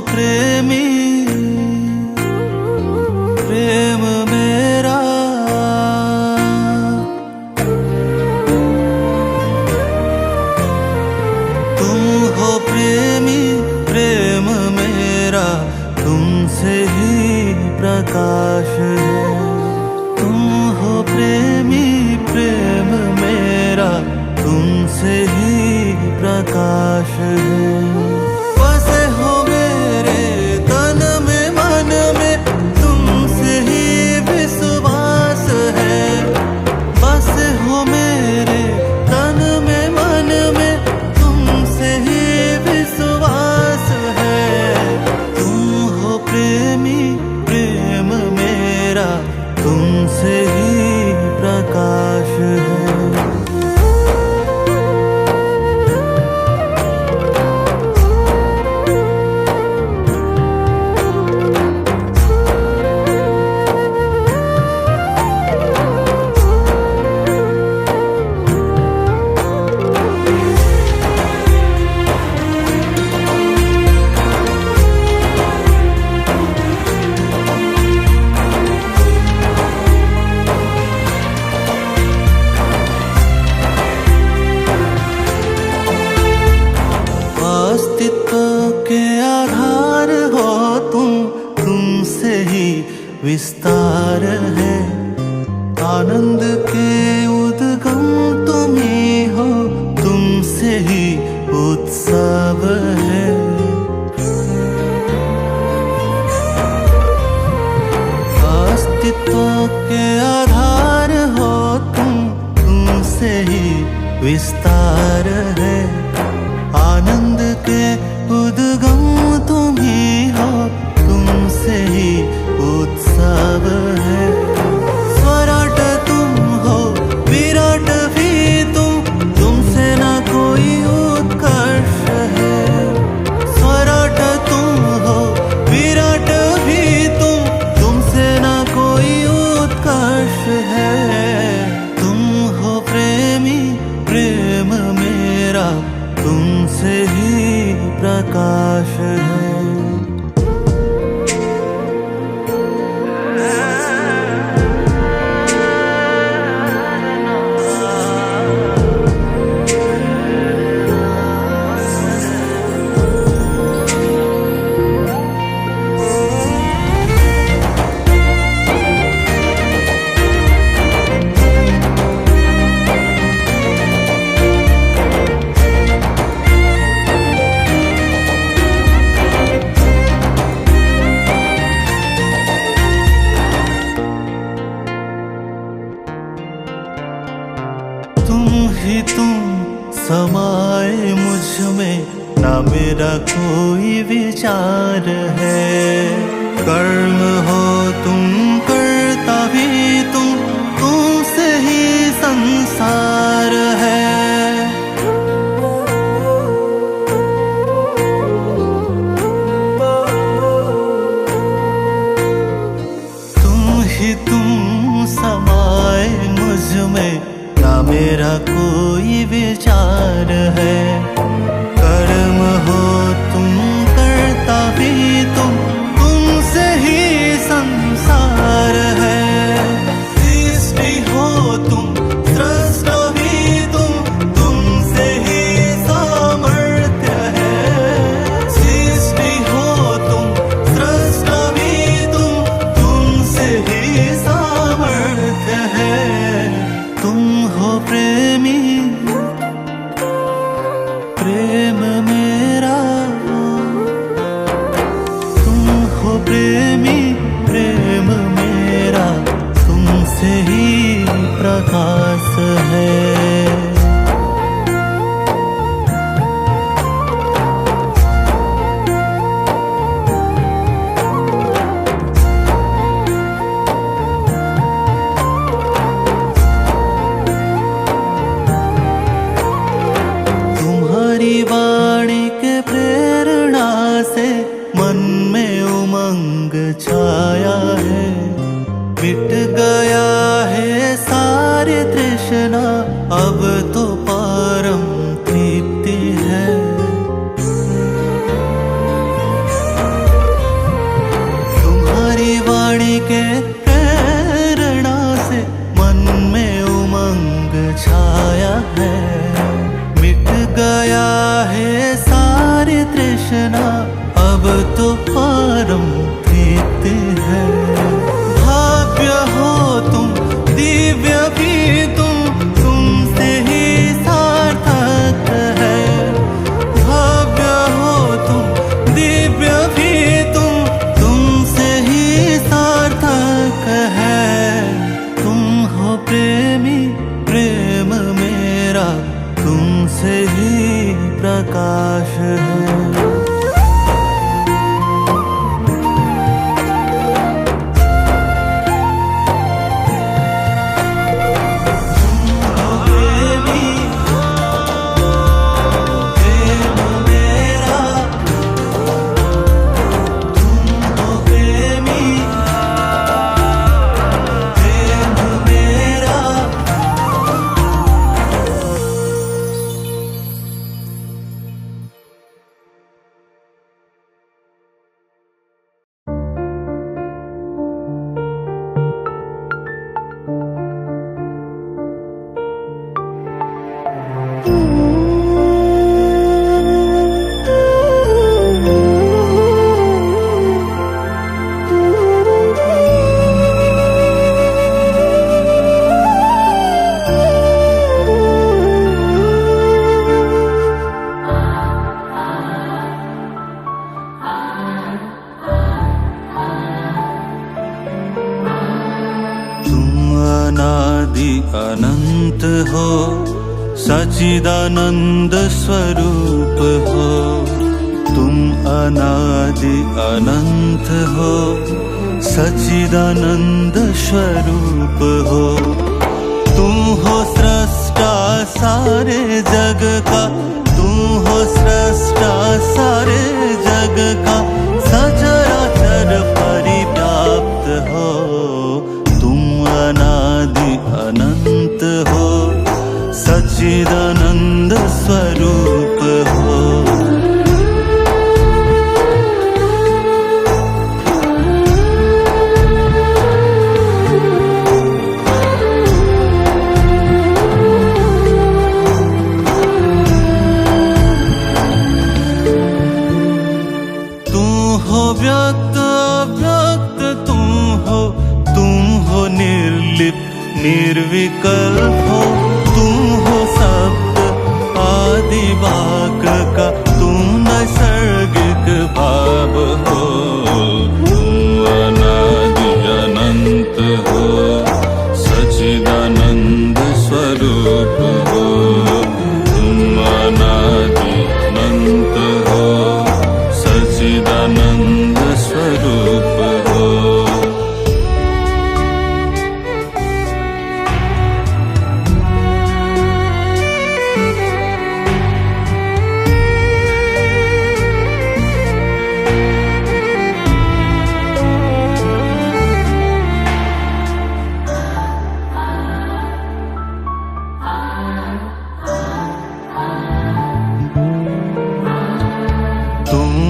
प्रेमी प्रेम मेरा, तुम हो प्रेमी प्रेम मेरा, तुमसे ही प्रकाश है। तुम हो प्रेमी प्रेम मेरा, तुमसे ही प्रकाश है। तुमसे ही प्रकाश है। के आधार हो तुम, तुमसे ही विस्तार है। आनंद के उद्गम तुम ही हो, तुमसे ही उत्सव है। अस्तित्व के आधार हो तुम, तुमसे ही विस्तार है। आनंद के उद्गम तुम ही हो, तुमसे ही उत्सव है। स्वराट तुम हो, विराट भी तुम, तुमसे ना कोई उत्कर्ष है। स्वराट तुम हो, विराट भी तुम, तुमसे ना कोई उत्कर्ष है। तुम हो प्रेमी प्रेम मेरा, तुमसे ही प्रकाश है। तुम समाए मुझ में, ना मेरा कोई विचार है। कर्म हो तुम, करता भी तुम, तुमसे ही संसार है। तुम समाए मुझ में, ना मेरा कोई विचार है। कर्म हो तुम, करता भी तुम, तुमसे ही संसार है। सृष्टि हो तुम, सृष्टा भी तुम, तुमसे ही सामर्थ्य है। सृष्टि हो तुम, सृष्टा भी तुम, तुमसे ही सामर्थ्य है। तुम हो प्रेमी प्रेम मेरा, तुम हो प्रेमी प्रेम मेरा, तुमसे ही प्रकाश है। प्रेरणा से मन में उमंग छाया है। मिट गया है सारी तृष्णा, अब तो परम प्रीति है। भाग्य हो तुम, दिव्य भी तुम, तुमसे ही सार्थक है। भव्य हो तुम, दिव्य भी तुम, तुमसे ही सार्थक है। तुम हो प्रेमी, प्रेम मेरा तुमसे ही प्रकाश है। अनादि अनंत हो, सच्चिदानंद स्वरूप हो। तुम अनादि अनंत हो, सच्चिदानंद स्वरूप हो। तुम हो सृष्टा सारे जग का, तुम हो सृष्टा सारे जग का, सचराचर परिव्याप्त हो। अनादि अनंत हो, सच्चिदानंद स्वरूप हो। तुम हो व्यक्त अव्यक्त, तुम हो निर्लिप्त निर्विकल्प हो। तुम हो सप्त आदि वाक का, तुम नैसर्गिक भाव हो। तुम अनादि अनंत हो, सच्चिदानंद स्वरूप हो। तुम अनादि अनंत हो, सच्चिदानंद स्वरूप हो।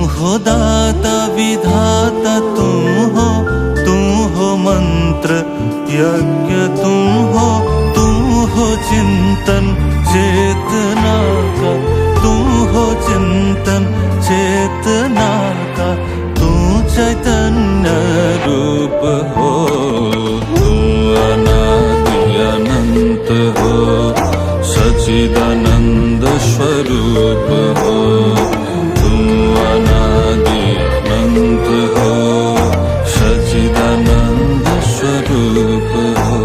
हो दाता विधाता तुम हो मंत्र यज्ञ तुम हो चिंतन चेतना का, तुम हो चिंतन चेतना का। तुम चैतन्य रूप हो, तुम अनादि अनंत हो, सच्चिदानंद स्वरूप हो। तुम अनादि अनंत हो, सच्चिदानंद स्वरूप हो।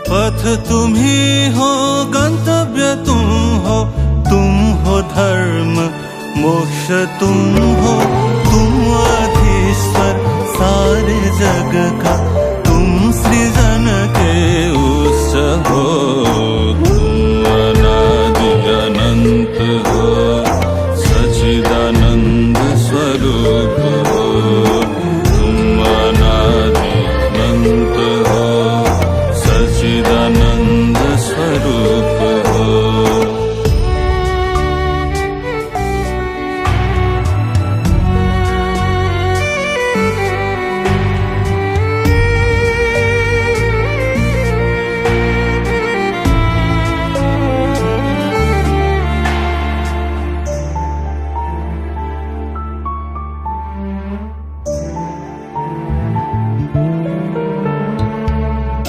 पथ तुम ही हो, गंतव्य तुम हो धर्म मोक्ष तुम अधीश्वर सारे जग का। तुम सृजन के उस हो, तुम अनादि अनंत हो, सच्चिदानंद स्वरूप हो। तुम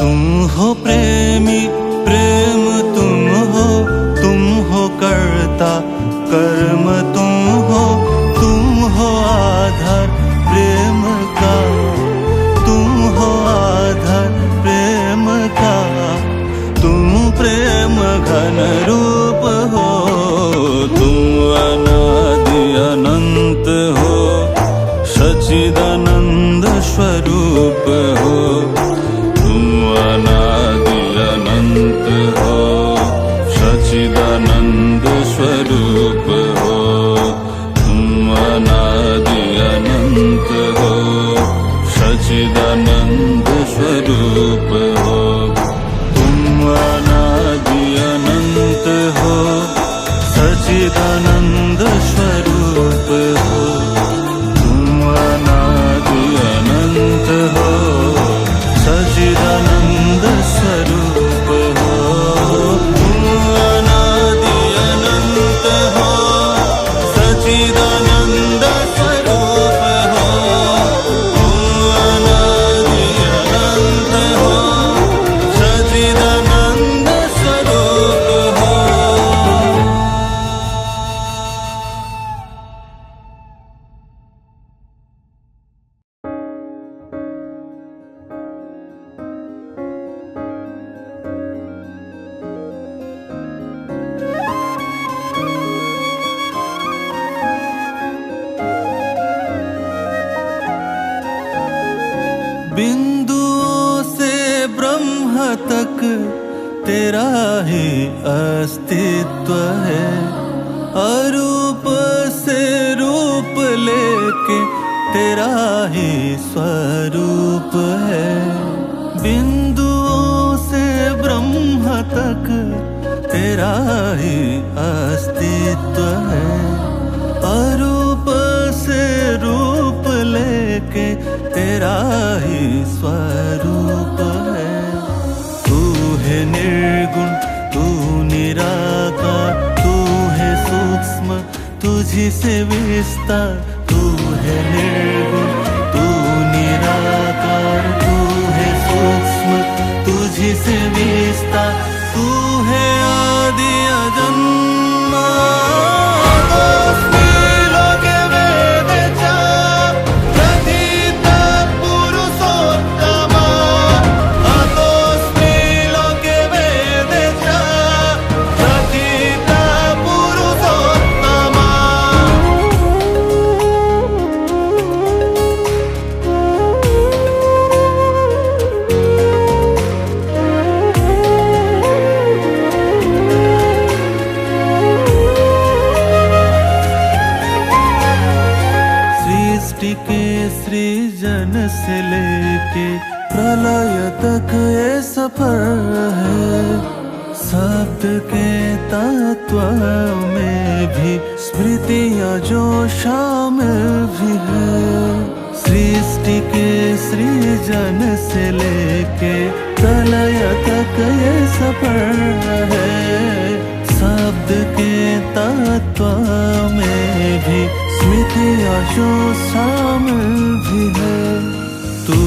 तुम हो प्रेमी, प्रेम तुम हो कर्ता, कर्म तुम हो आधार प्रेम का, तुम हो आधार प्रेम का। तुम प्रेम घन रूप हो, तुम अनादि अनंत हो, सच्चिदानंद स्वरूप हो। तुम अनादि अनंत हो, सच्चिदानंद स्वरूप हो। तुम अनादि अनंत हो, सच्चिदानंद स्वरूप हो। तुम अनादि अनंत हो, सच्चिदानंद स्वरूप हो। तुम अनादि अनंत हो, सच्चिदानंद स्वरूप हो। तुम अनादि अनंत हो, सच्चिदानंद स्वरूप हो। तुम अनादि अनंत हो, सच्चिदानंद स्वरूप हो। बिंदुओं से ब्रह्म तक तेरा ही अस्तित्व है, अरूप से रूप लेके तेरा ही स्वरूप है। बिंदुओं से ब्रह्म तक तेरा ही अस्तित्व है, अरूप से रूप लेके तेरा ही स्वरूप है। तू है निर्गुण, तू निराकार, तू है सूक्ष्म, तुझी से विस्तार। तू है निर्गुण, तू निराकार, तू है सूक्ष्म, तुझी से विस्तार। तू है आदि अजन्मा, सृजन से लेके प्रलय तक ये सफर है। शब्द के तत्व में भी स्मृतियाँ जो शामिल भी है। सृष्टि के सृजन से लेके प्रलय तक ये सफर है। शब्द के तत्व में भी स्मृतियाँ जो शामिल भी है। तू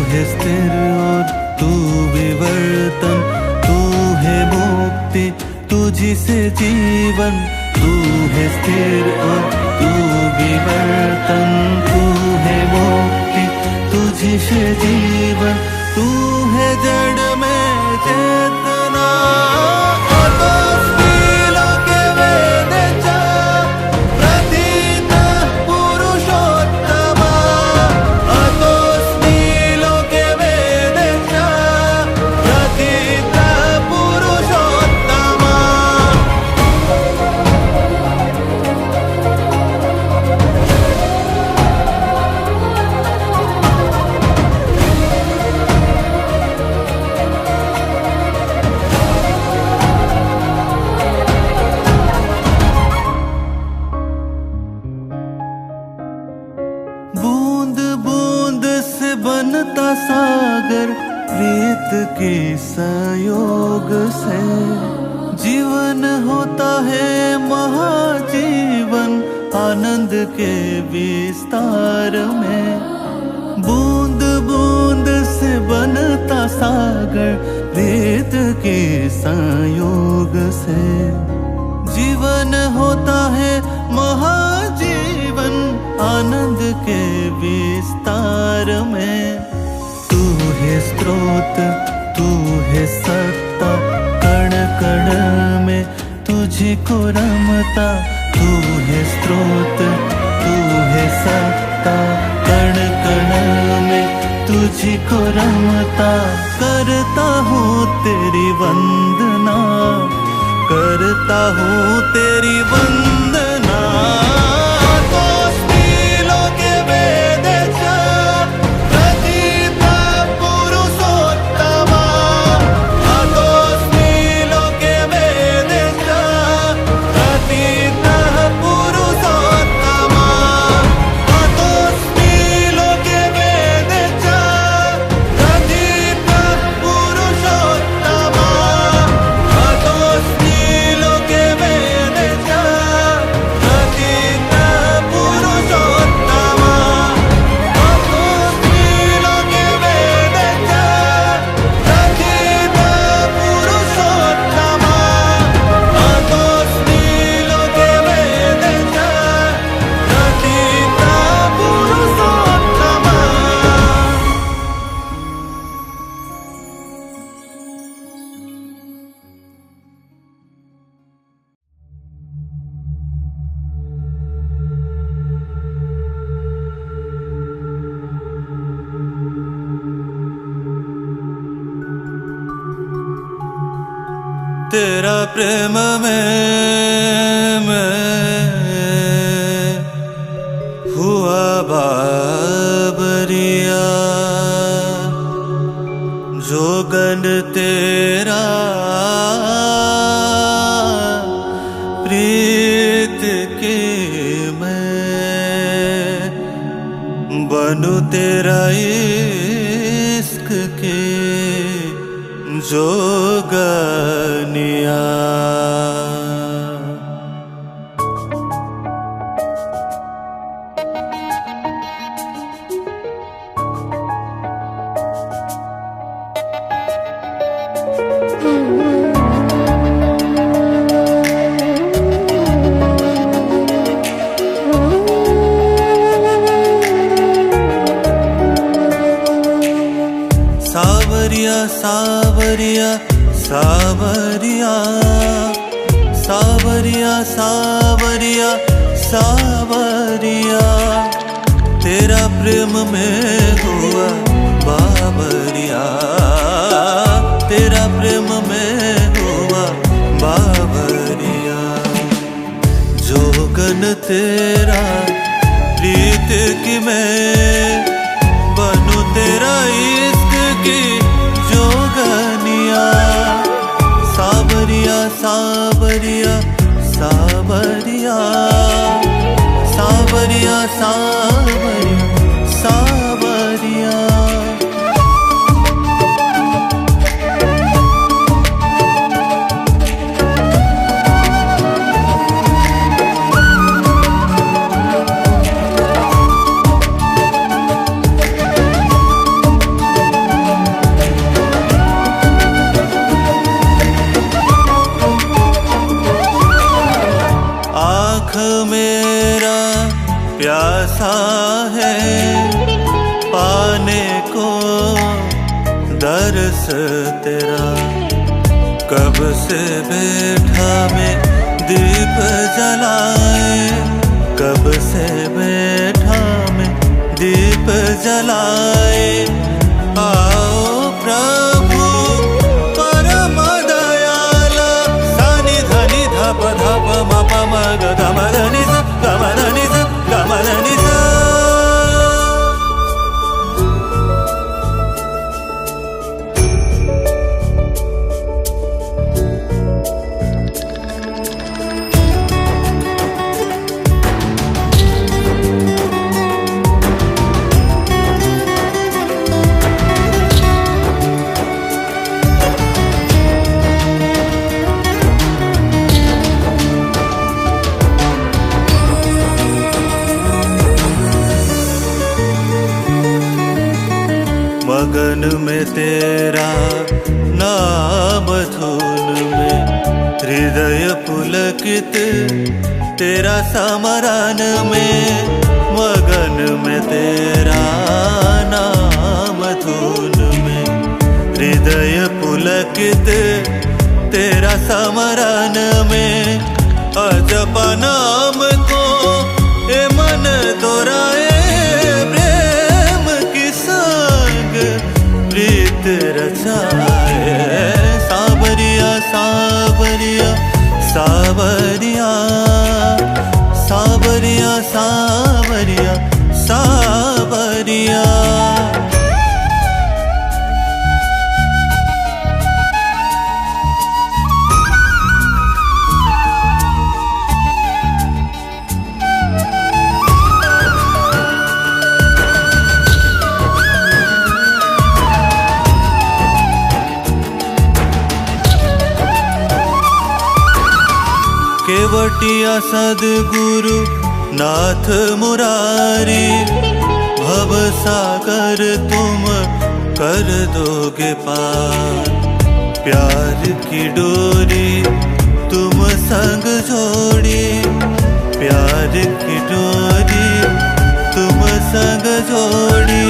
है स्थिर और तू विवर्तन, तू है मुक्ति तुझी से जीवन। तू है स्थिर और तू विवर्तन, तू है मुक्ति तुझी से जीवन। तू है जड़ में चेतना, बनता सागर प्रीत के संयोग से। जीवन होता है महाजीवन आनंद के विस्तार में। बूंद बूंद से बनता सागर सागर प्रीत के संयोग से जीवन होता है महाजीवन आनंद के विस्तार में। तू है स्रोत, तू है सत्ता, कण कण में तुझी को रमता। तू है स्रोत, तू है सत्ता, कण कण में तुझी को रमता। करता हूँ तेरी वंदना, करता हूँ तेरी वंदना। तेरा प्रेम में मैं हुआ बाबरिया। जोगन तेरा प्रीत के मैं बनूं तेरा इश्क के जोगनिया। सावरिया सावरिया सावरिया सावरिया सावरिया सावरिया। तेरा प्रेम में हुआ बाबरिया, तेरा प्रेम में हुआ बाबरिया। जोगन तेरा प्रीत की मैं बनूं तेरा इश्क की जोगनिया। सावरिया सावरिया सावरिया सावरिया सावरिया सावरिया। मेरा प्यासा है पाने को दर्श तेरा। कब से बैठा मैं दीप जलाए, कब से बैठा मैं दीप जलाए। आओ प्रभु परम दयाल, सानि धनि धप धप मप मग गमधनि स गमधनि स गमधनि स। मगन में तेरा नाम धुन में, हृदय पुलकित तेरा स्मरण में, मगन में तेरा नाम धुन में, हृदय पुलकित तेरा स्मरण में। अजप नाम को ए मन दोहराए, प्रेम की संग प्रीत रचाए। सावरिया सावरिया सावरिया सावरिया सावरिया सावरिया। केवटिया सद्गुरु नाथ मुरारी, भव सागर तुम कर दोगे पार। प्यार की डोरी तुम संग जोड़ी, प्यार की डोरी तुम संग जोड़ी।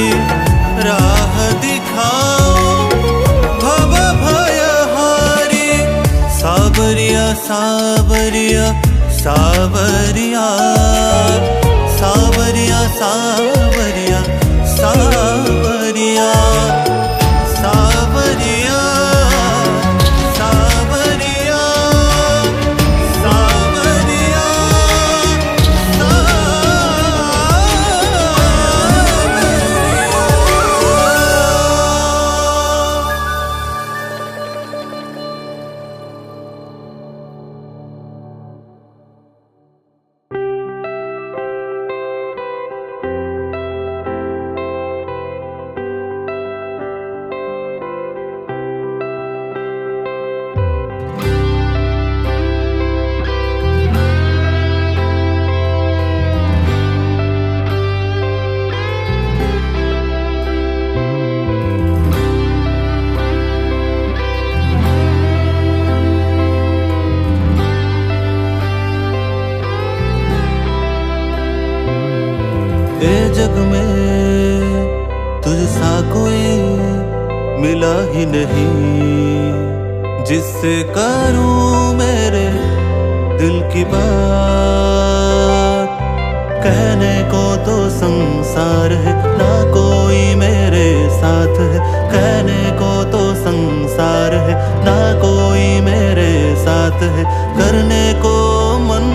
राह दिखाओ भव भयहारी, सावरिया सावरिया सावरिया सावरिया सावरिया सावरिया सावरिया सावरिया सावरिया। जग में तुझसा कोई मिला ही नहीं, जिससे करूं मेरे दिल की बात। कहने को तो संसार है, ना कोई मेरे साथ है। कहने को तो संसार है, ना कोई मेरे साथ है। करने को मन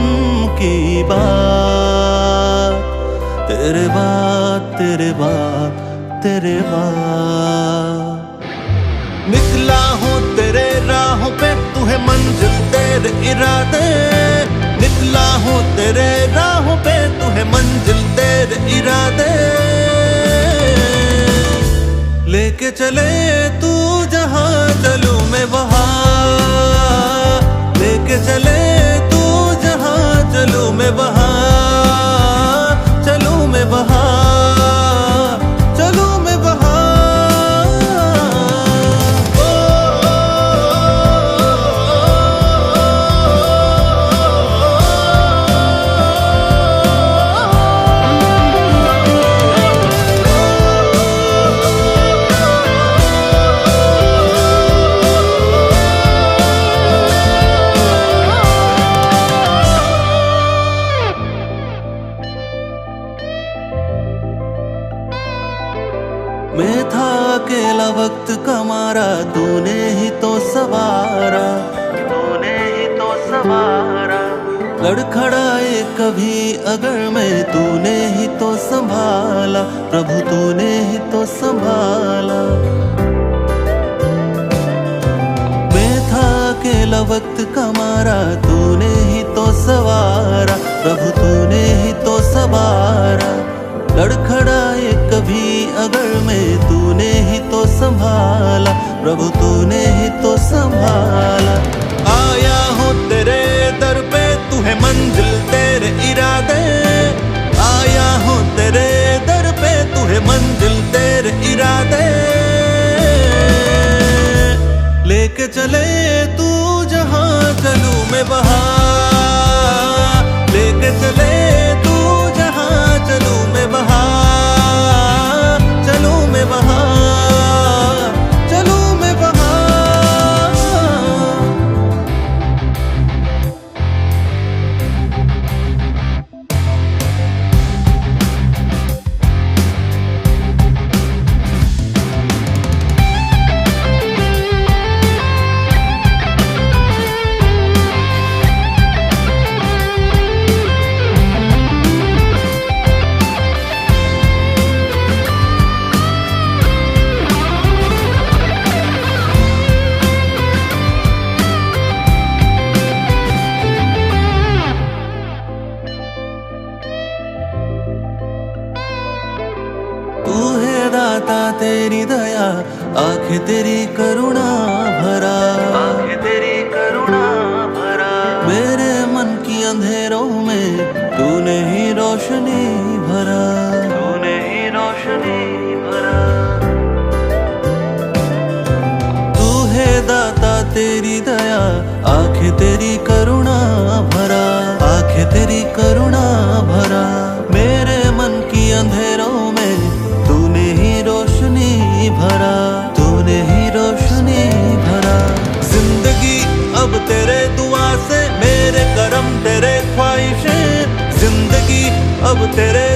की बात, तेरे बात तेरे बात तेरे बात। निकला हूँ तेरे राहों पे, तू है मंजिल तेरे इरादे। निकला हूँ तेरे राहों पे, तू है मंजिल तेरे इरादे। लेके चले तू जहाँ चलूं मैं वहाँ, लेके चले तू जहाँ चलूं मैं वहाँ। चलूं मैं वहाँ, चलूं मैं वहाँ। मैं था अकेला वक्त का मारा, तूने ही तो सवारा, तूने ही तो सवारा। लड़खड़ाए कभी अगर मैं, तूने ही तो संभाला प्रभु, तूने ही तो संभाला। मैं था अकेला वक्त का मारा, तूने ही तो सवारा प्रभु, तूने ही तो सवारा। लड़खड़ाए कभी अगर मैं, तूने ही तो संभाला प्रभु, तूने ही तो संभाला। आया हूँ तेरे दर पे, तू है मंजिल तेरे इरादे। आया हूँ तेरे दर पे, तू है मंजिल तेरे इरादे। मैं बहा, लेके चले तू जहां, चलूं मैं बहा, चलूं मैं बहा, चलूं मैं बहा। तू है दाता तेरी दया, आंखें तेरी करुणा भरा, आंखें तेरी करुणा भरा। मेरे मन की अंधेरों में तूने ही रोशनी भरा, तूने ही रोशनी भरा। तू है दाता तेरी दया, आंखें तेरी करुणा भरा, आंखें तेरी करुणा भरा। मेरे मन की अंधेरों में तूने ही रोशनी भरा, तूने ही रोशनी भरा। जिंदगी अब तेरे दुआ से, मेरे करम तेरे ख्वाहिशें, जिंदगी अब तेरे